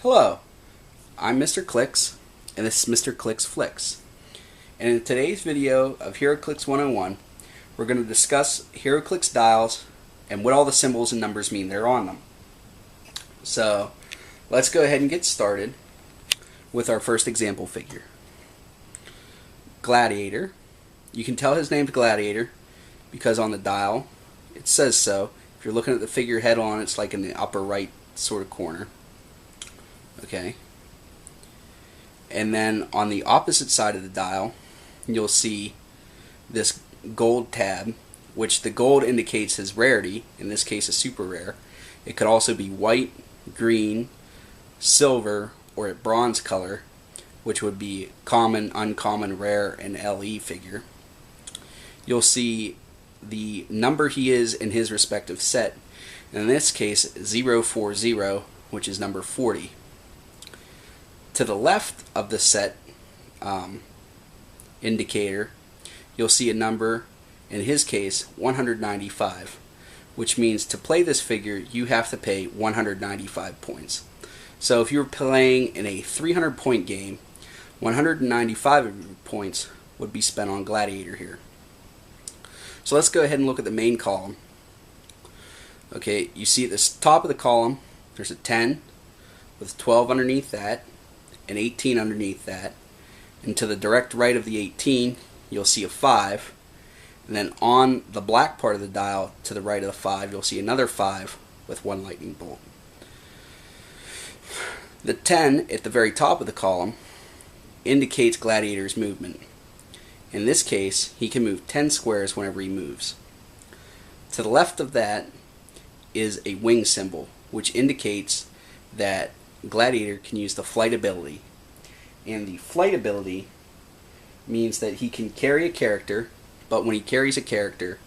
Hello, I'm Mr. Clix, and this is Mr. Clix Flix. And in today's video of Heroclix 101, we're going to discuss Heroclix dials and what all the symbols and numbers mean that are on them. So, let's go ahead and get started with our first example figure. Gladiator. You can tell his name's Gladiator because on the dial it says so. If you're looking at the figure head on, it's like in the upper right sort of corner. Okay. And then on the opposite side of the dial, you'll see this gold tab, which the gold indicates his rarity, in this case a super rare. It could also be white, green, silver, or a bronze color, which would be common, uncommon, rare, and LE figure. You'll see the number he is in his respective set. In this case, 040, which is number 40. To the left of the set indicator, you'll see a number, in his case, 195, which means to play this figure, you have to pay 195 points. So if you're playing in a 300-point game, 195 of your points would be spent on Gladiator here. So let's go ahead and look at the main column. Okay, you see at the top of the column, there's a 10 with 12 underneath that, and 18 underneath that, and to the direct right of the 18 you'll see a 5, and then on the black part of the dial to the right of the 5 you'll see another 5 with one lightning bolt. The 10 at the very top of the column indicates Gladiator's movement. In this case, he can move 10 squares whenever he moves. To the left of that is a wing symbol, which indicates that Gladiator can use the flight ability. And the flight ability means that he can carry a character, but when he carries a character,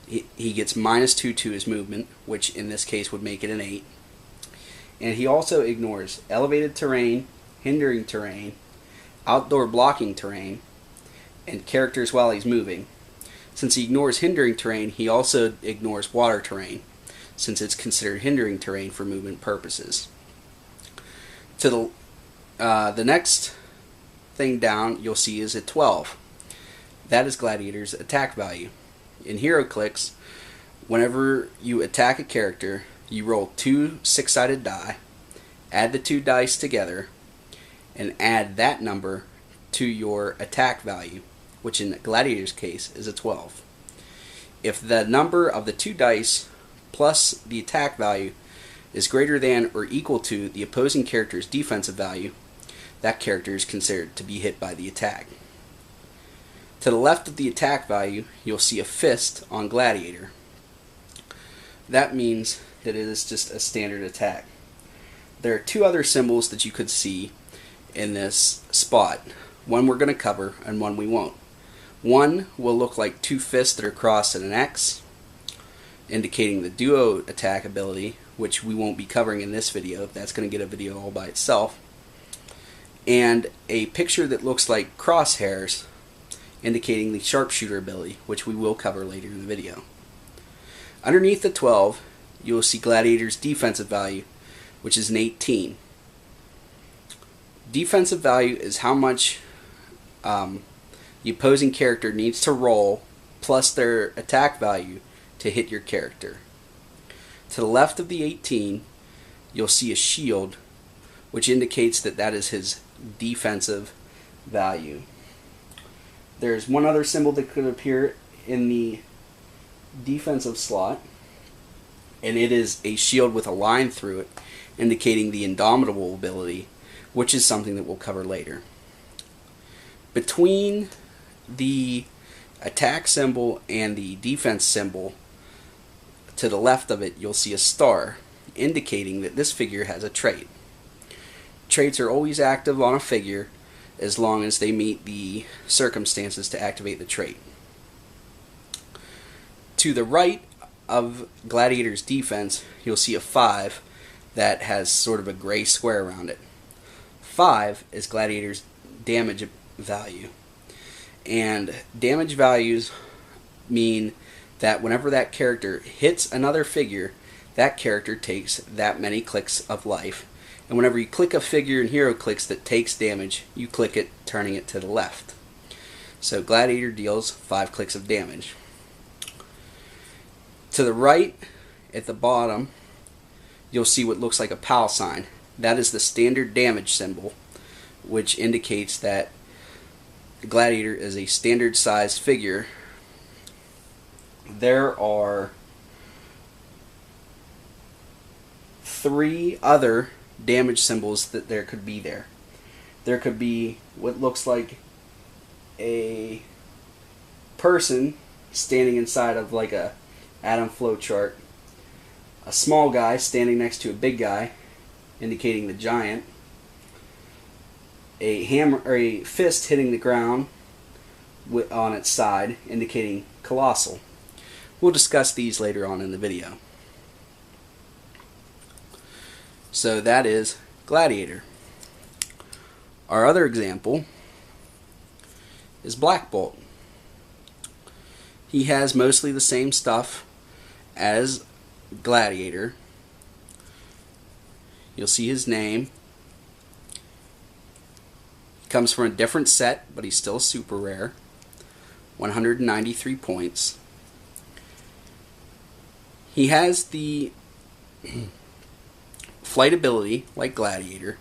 he gets -2 to his movement, which in this case would make it an 8. And he also ignores elevated terrain, hindering terrain, outdoor blocking terrain, and characters while he's moving. Since he ignores hindering terrain, he also ignores water terrain, since it's considered hindering terrain for movement purposes. To the next thing down you'll see is a 12. That is Gladiator's attack value. In Heroclix, whenever you attack a character, you roll 2 6-sided die, add the 2 dice together, and add that number to your attack value, which in Gladiator's case is a 12. If the number of the 2 dice plus the attack value is greater than or equal to the opposing character's defensive value, that character is considered to be hit by the attack. To the left of the attack value, you'll see a fist on Gladiator. That means that it is just a standard attack. There are 2 other symbols that you could see in this spot. One we're going to cover and one we won't. One will look like 2 fists that are crossed at an X, indicating the duo attack ability, which we won't be covering in this video. That's going to get a video all by itself. And a picture that looks like crosshairs, indicating the sharpshooter ability, which we will cover later in the video. Underneath the 12, you will see Gladiator's defensive value, which is an 18. Defensive value is how much the opposing character needs to roll plus their attack value to hit your character. To the left of the 18, you'll see a shield, which indicates that that is his defensive value. There's one other symbol that could appear in the defensive slot, and it is a shield with a line through it, indicating the indomitable ability, which is something that we'll cover later. Between the attack symbol and the defense symbol, to the left of it, you'll see a star, indicating that this figure has a trait. Traits are always active on a figure as long as they meet the circumstances to activate the trait. To the right of Gladiator's defense, you'll see a 5 that has sort of a gray square around it. 5 is Gladiator's damage value. And damage values mean that whenever that character hits another figure, that character takes that many clicks of life, And whenever you click a figure in Heroclix that takes damage, you click it, turning it to the left. So Gladiator deals 5 clicks of damage. To the right, at the bottom, you'll see what looks like a pal sign. That is the standard damage symbol, which indicates that Gladiator is a standard sized figure. There are 3 other damage symbols that there could be there. There could be what looks like a person standing inside of like a atom flow chart, a small guy standing next to a big guy, indicating the giant, a hammer or a fist hitting the ground on its side, indicating colossal. We'll discuss these later on in the video. So that is Gladiator. Our other example is Black Bolt. He has mostly the same stuff as Gladiator. You'll see his name. He comes from a different set, but he's still super rare. 193 points. He has the flight ability like Gladiator,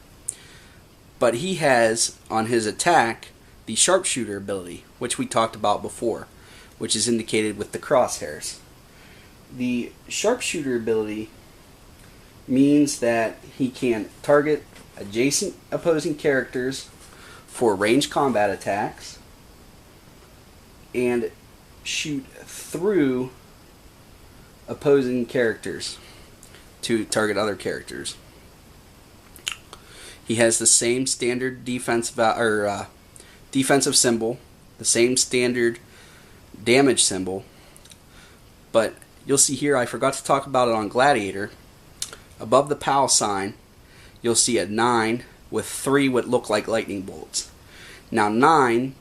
but he has on his attack the sharpshooter ability, which we talked about before, which is indicated with the crosshairs. The sharpshooter ability means that he can target adjacent opposing characters for ranged combat attacks and shoot through opposing characters to target other characters. He has the same standard defensive symbol, the same standard damage symbol, but you'll see here, I forgot to talk about it on Gladiator. Above the PAL sign, you'll see a 9 with 3 what look like lightning bolts. Now 9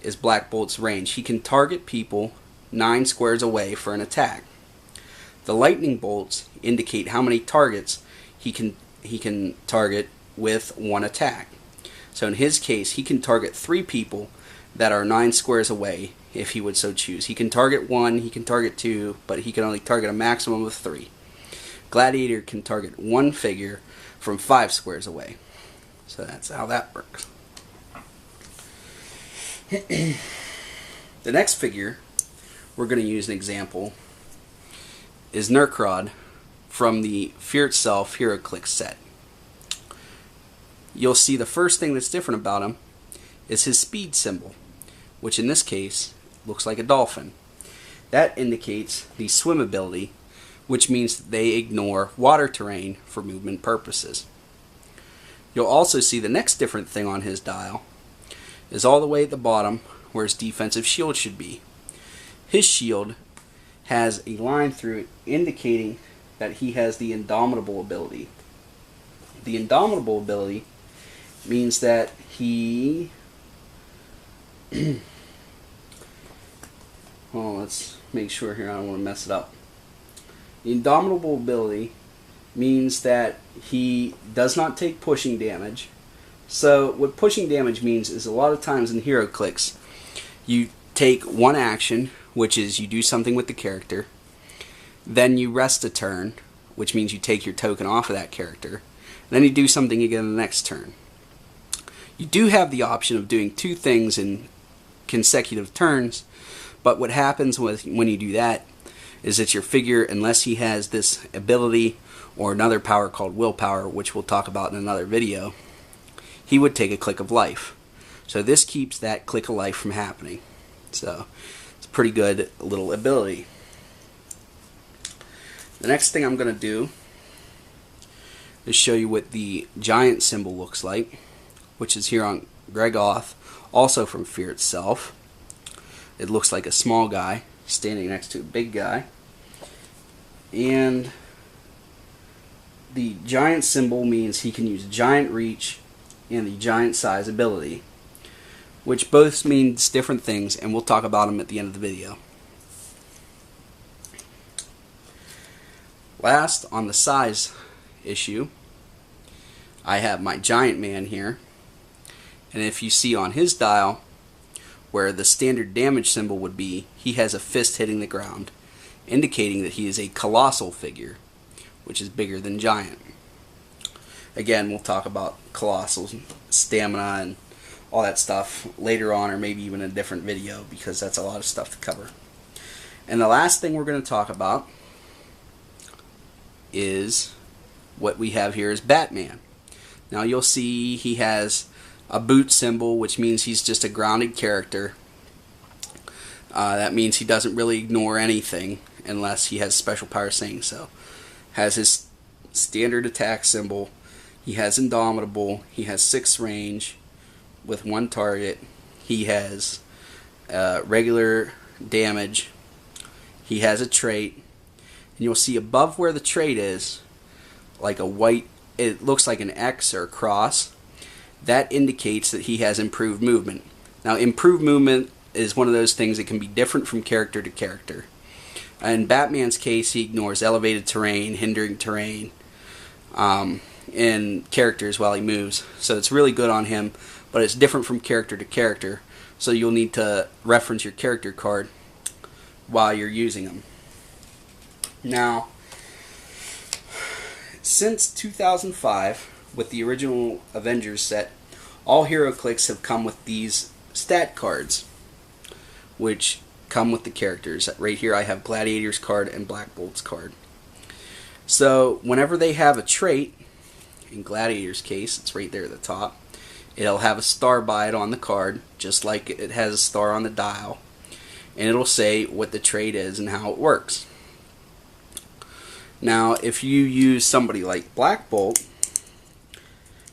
is Black Bolt's range. He can target people 9 squares away for an attack. The lightning bolts indicate how many targets he can target with one attack. So in his case, he can target 3 people that are 9 squares away if he would so choose. He can target 1, he can target 2, but he can only target a maximum of 3. Gladiator can target 1 figure from 5 squares away. So that's how that works. The next figure we're going to use an example is Nerkrod from the Fear Itself Heroclix set. You'll see the first thing that's different about him is his speed symbol, which in this case looks like a dolphin. That indicates the swim ability, which means that they ignore water terrain for movement purposes. You'll also see the next different thing on his dial is all the way at the bottom where his defensive shield should be. His shield has a line through it indicating that he has the Indomitable ability. The Indomitable ability means that he... well, let's make sure here, I don't want to mess it up. The Indomitable ability means that he does not take pushing damage. So what pushing damage means is a lot of times in Heroclix, you take one action, which is you do something with the character, then you rest a turn, which means you take your token off of that character, and then you do something again the next turn. You do have the option of doing 2 things in consecutive turns, but what happens when you do that is that your figure, unless he has this ability or another power called willpower, which we'll talk about in another video, he would take a click of life. So this keeps that click of life from happening. So it's a pretty good little ability. The next thing I'm going to do is show you what the giant symbol looks like, which is here on Gregoth, also from Fear Itself. It looks like a small guy standing next to a big guy. And the giant symbol means he can use giant reach and the giant size ability, which both means different things, and we'll talk about them at the end of the video. Last, on the size issue, I have my giant man here, and if you see on his dial where the standard damage symbol would be, he has a fist hitting the ground, indicating that he is a colossal figure, which is bigger than giant. Again, we'll talk about colossal stamina and all that stuff later on, or maybe even in a different video, because that's a lot of stuff to cover. And the last thing we're going to talk about is what we have here is Batman. Now you'll see he has a boot symbol, which means he's just a grounded character. That means he doesn't really ignore anything unless he has special power saying so. Has his standard attack symbol. He has Indomitable. He has 6 range with 1 target. He has regular damage. He has a trait. And you'll see above where the trait is, like a white, it looks like an X or a cross. That indicates that he has improved movement. Now, improved movement is one of those things that can be different from character to character. In Batman's case, he ignores elevated terrain, hindering terrain, and characters while he moves. So it's really good on him, but it's different from character to character. So you'll need to reference your character card while you're using them. Now, since 2005, with the original Avengers set, all Heroclix have come with these stat cards, which come with the characters. Right here I have Gladiator's card and Black Bolt's card. So whenever they have a trait, in Gladiator's case, it's right there at the top, it'll have a star by it on the card, just like it has a star on the dial, and it'll say what the trait is and how it works. Now, if you use somebody like Black Bolt,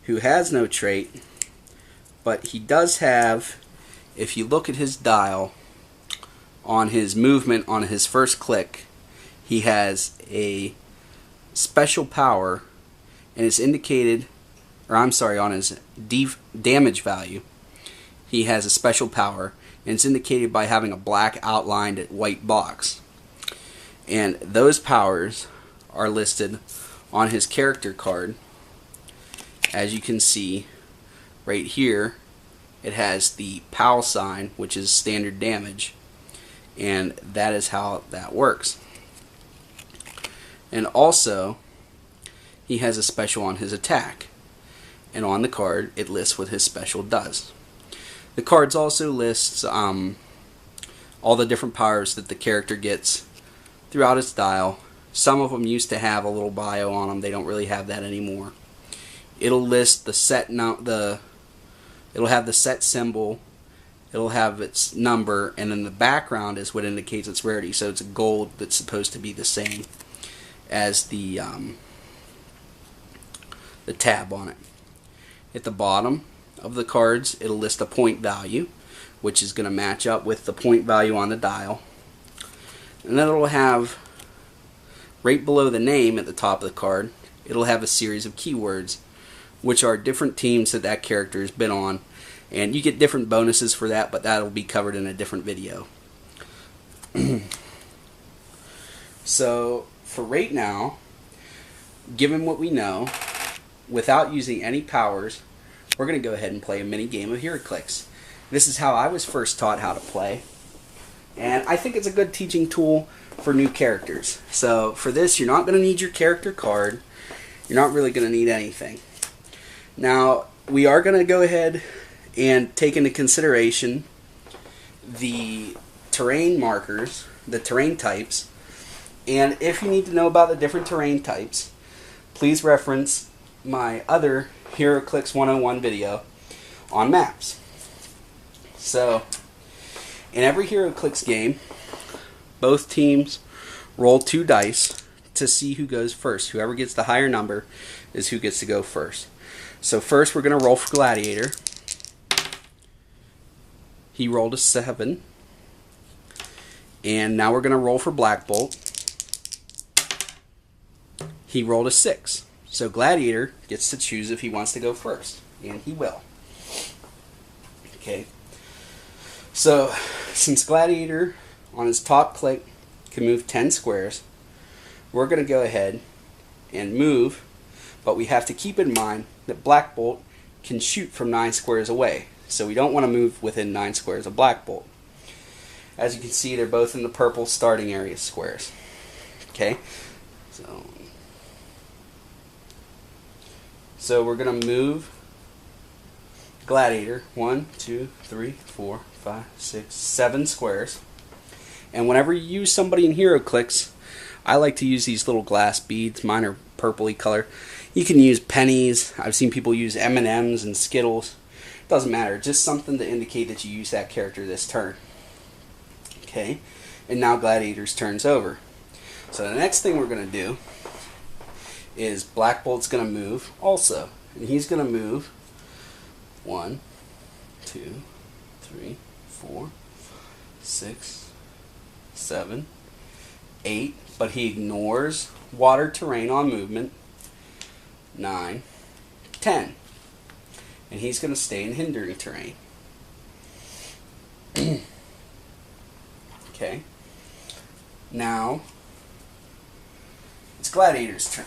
who has no trait, but he does have, if you look at his dial, on his movement on his first click, he has a special power, and it's indicated, or I'm sorry, on his damage value, he has a special power, and it's indicated by having a black outlined white box. And those powers are listed on his character card. As you can see right here, it has the POW sign, which is standard damage, and that is how that works. And also, he has a special on his attack, and on the card it lists what his special does. The cards also lists all the different powers that the character gets throughout its dial. Some of them used to have a little bio on them. They don't really have that anymore. It'll list the set it'll have the set symbol, it'll have its number, and then the background is what indicates its rarity. So it's a gold that's supposed to be the same as the tab on it. At the bottom of the cards, it'll list a point value, which is going to match up with the point value on the dial. And then it'll have, right below the name at the top of the card, it'll have a series of keywords, which are different teams that that character has been on. And you get different bonuses for that, but that'll be covered in a different video. So, for right now, given what we know, without using any powers, we're going to go ahead and play a mini game of Heroclix. This is how I was first taught how to play, and I think it's a good teaching tool for new characters. So for this, you're not going to need your character card. You're not really going to need anything. Now, we are going to go ahead and take into consideration the terrain markers, the terrain types, and if you need to know about the different terrain types, please reference my other Heroclix 101 video on maps. So, in every Heroclix game, both teams roll 2 dice to see who goes first. Whoever gets the higher number is who gets to go first. So first we're going to roll for Gladiator. He rolled a 7. And now we're going to roll for Black Bolt. He rolled a 6. So Gladiator gets to choose if he wants to go first, and he will. Okay. So, since Gladiator, on his top click, can move 10 squares, we're going to go ahead and move, but we have to keep in mind that Black Bolt can shoot from 9 squares away. So we don't want to move within 9 squares of Black Bolt. As you can see, they're both in the purple starting area squares. Okay, so we're going to move Gladiator 1, 2, 3, 4, 5, 6, 7 squares. And whenever you use somebody in Heroclix, I like to use these little glass beads. Mine are purpley color. You can use pennies. I've seen people use M&Ms and Skittles. Doesn't matter. Just something to indicate that you use that character this turn. Okay, and now Gladiator's turn's over. So the next thing we're going to do is Black Bolt's going to move also. And he's going to move 1, 2, 3, 4, 6, 7, 8, but he ignores water terrain on movement. 9, 10. And he's going to stay in hindering terrain. Okay. Now, it's Gladiator's turn.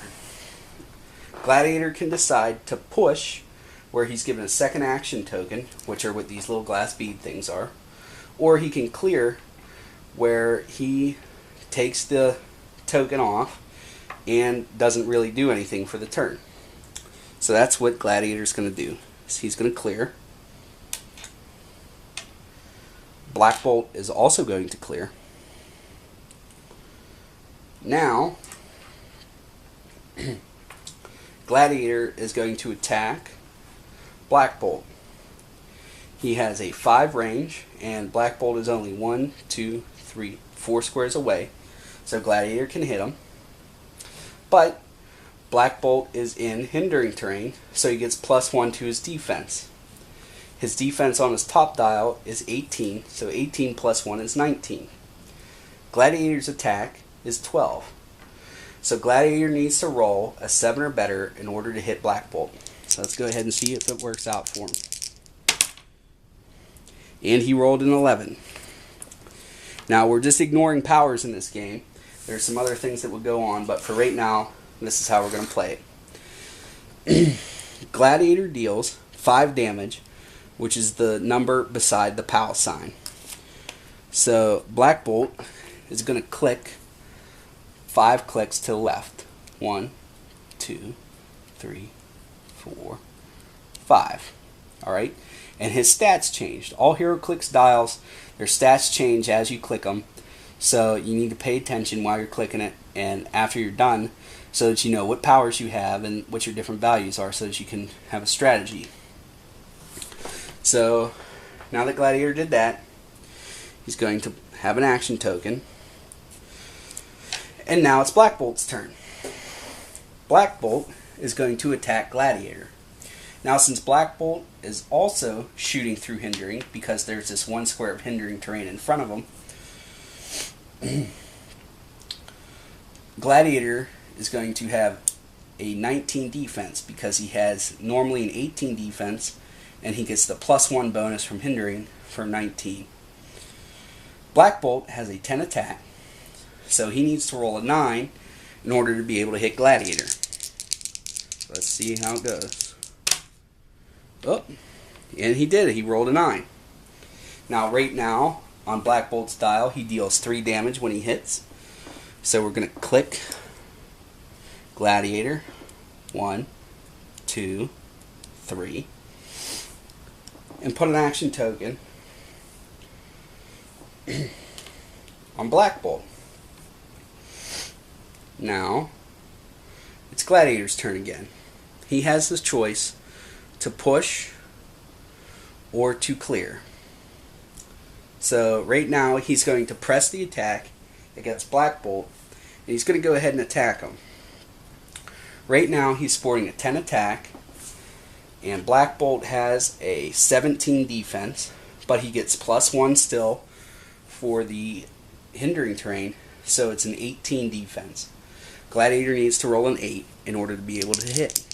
Gladiator can decide to push where he's given a second action token, which are what these little glass bead things are, or he can clear where he takes the token off and doesn't really do anything for the turn. So that's what Gladiator's going to do. So he's going to clear. Black Bolt is also going to clear. Now, Gladiator is going to attack Black Bolt. He has a 5 range, and Black Bolt is only 1, 2, 3, 4 squares away, so Gladiator can hit him. But Black Bolt is in hindering terrain, so he gets +1 to his defense. His defense on his top dial is 18, so 18 plus 1 is 19. Gladiator's attack is 12. So Gladiator needs to roll a 7 or better in order to hit Black Bolt. So let's go ahead and see if it works out for him. And he rolled an 11. Now we're just ignoring powers in this game. There's some other things that will go on, but for right now, this is how we're going to play it. Gladiator deals 5 damage, which is the number beside the POW sign. So Black Bolt is going to click 5 clicks to the left. 1, 2, 3, 4, 5. Alright? And his stats changed. All Heroclix dials, their stats change as you click them. So you need to pay attention while you're clicking it and after you're done, so that you know what powers you have and what your different values are, so that you can have a strategy. So now that Gladiator did that, he's going to have an action token. And now it's Black Bolt's turn. Black Bolt is going to attack Gladiator. Now since Black Bolt is also shooting through hindering, because there's this 1 square of hindering terrain in front of him, Gladiator is going to have a 19 defense, because he has normally an 18 defense, and he gets the +1 bonus from hindering for 19. Black Bolt has a 10 attack, so he needs to roll a 9 in order to be able to hit Gladiator. Let's see how it goes. Oh, and he did it. He rolled a 9. Now, right now, on Black Bolt's dial, he deals 3 damage when he hits. So we're going to click Gladiator. 1, 2, 3. And put an action token on Black Bolt. Now, it's Gladiator's turn again. He has this choice to push or to clear. So right now he's going to press the attack against Black Bolt, and he's going to go ahead and attack him. Right now he's sporting a 10 attack, and Black Bolt has a 17 defense, but he gets +1 still for the hindering terrain, so it's an 18 defense. Gladiator needs to roll an 8 in order to be able to hit.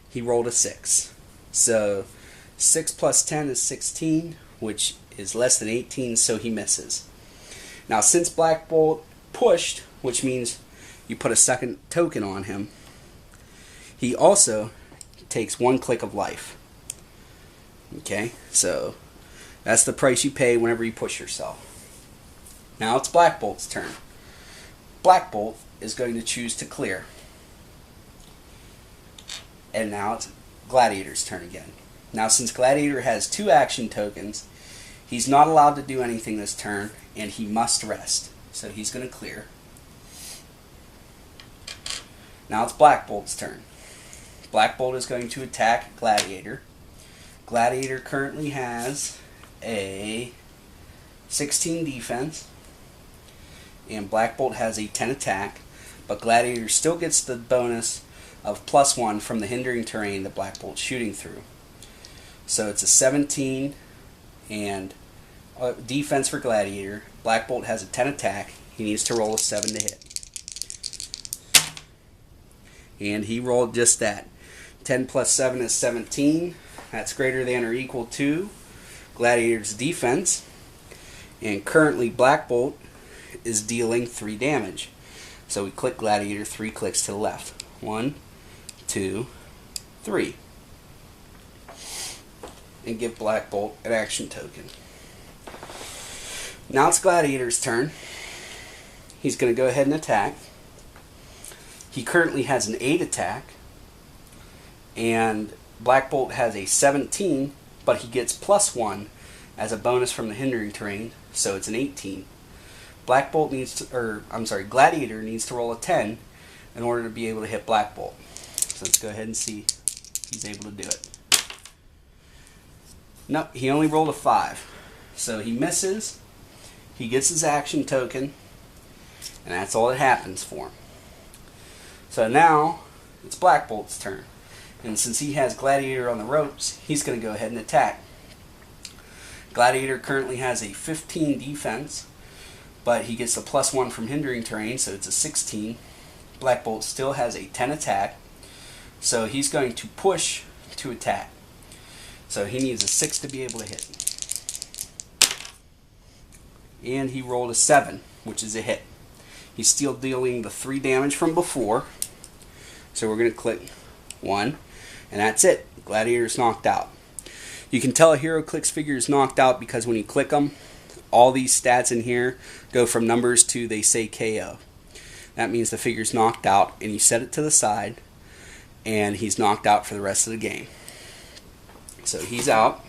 He rolled a 6. So 6 plus 10 is 16, which is less than 18, so he misses. Now since Black Bolt pushed, which means you put a second token on him, he also takes 1 click of life. Okay, so that's the price you pay whenever you push yourself. Now it's Black Bolt's turn. Black Bolt is going to choose to clear. And now it's Gladiator's turn again. Now since Gladiator has 2 action tokens, he's not allowed to do anything this turn, and he must rest. So he's going to clear. Now it's Black Bolt's turn. Black Bolt is going to attack Gladiator. Gladiator currently has a 16 defense, and Black Bolt has a 10 attack, but Gladiator still gets the bonus of +1 from the hindering terrain that Black Bolt's shooting through. So it's a 17 and defense for Gladiator. Black Bolt has a 10 attack. He needs to roll a 7 to hit. And he rolled just that. 10 plus 7 is 17. That's greater than or equal to Gladiator's defense. And currently Black Bolt is dealing 3 damage. So we click Gladiator 3 clicks to the left. 1, 2, 3. And give Black Bolt an action token. Now it's Gladiator's turn. He's going to go ahead and attack. He currently has an 8 attack, and Black Bolt has a 17, but he gets +1 as a bonus from the hindering terrain, so it's an 18. Gladiator needs to roll a 10 in order to be able to hit Black Bolt. So let's go ahead and see if he's able to do it. Nope, he only rolled a 5. So he misses, he gets his action token, and that's all that happens for him. So now it's Black Bolt's turn. And since he has Gladiator on the ropes, he's going to go ahead and attack. Gladiator currently has a 15 defense, but he gets the +1 from hindering terrain, so it's a 16. Black Bolt still has a 10 attack, so he's going to push to attack. So he needs a 6 to be able to hit. And he rolled a 7, which is a hit. He's still dealing the 3 damage from before. So we're going to click 1, and that's it. Gladiator's knocked out. You can tell a Heroclix figure is knocked out because when you click them, all these stats in here go from numbers to they say KO. That means the figure's knocked out, and you set it to the side, and he's knocked out for the rest of the game. So he's out,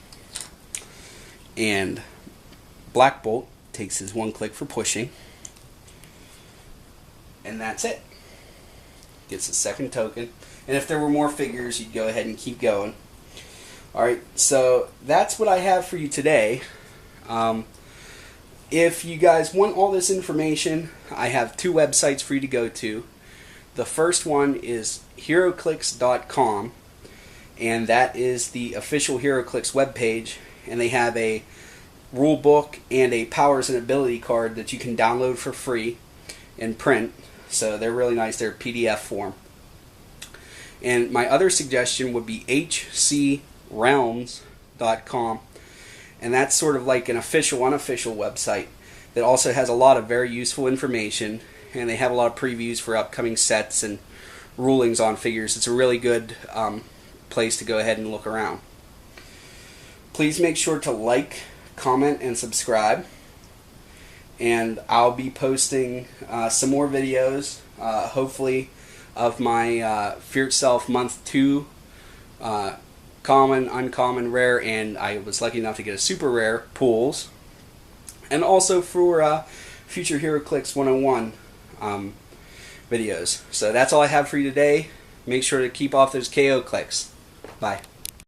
and Black Bolt takes his 1 click for pushing, and that's it. Gets a 2nd token, and if there were more figures, you'd go ahead and keep going. Alright, so that's what I have for you today. If you guys want all this information, I have 2 websites for you to go to. The first one is Heroclix.com, and that is the official Heroclix webpage, and they have a rule book and a powers and ability card that you can download for free and print. So they're really nice. They're PDF form. And my other suggestion would be hcrealms.com, and that's sort of like an official, unofficial website that also has a lot of very useful information, and they have a lot of previews for upcoming sets and rulings on figures. It's a really good place to go ahead and look around. Please make sure to like, comment, and subscribe. And I'll be posting some more videos, hopefully, of my Fear Itself Month 2 common, uncommon, rare, and I was lucky enough to get a super rare pools. And also for future Heroclix 101 videos. So that's all I have for you today. Make sure to keep off those KO clicks. Bye.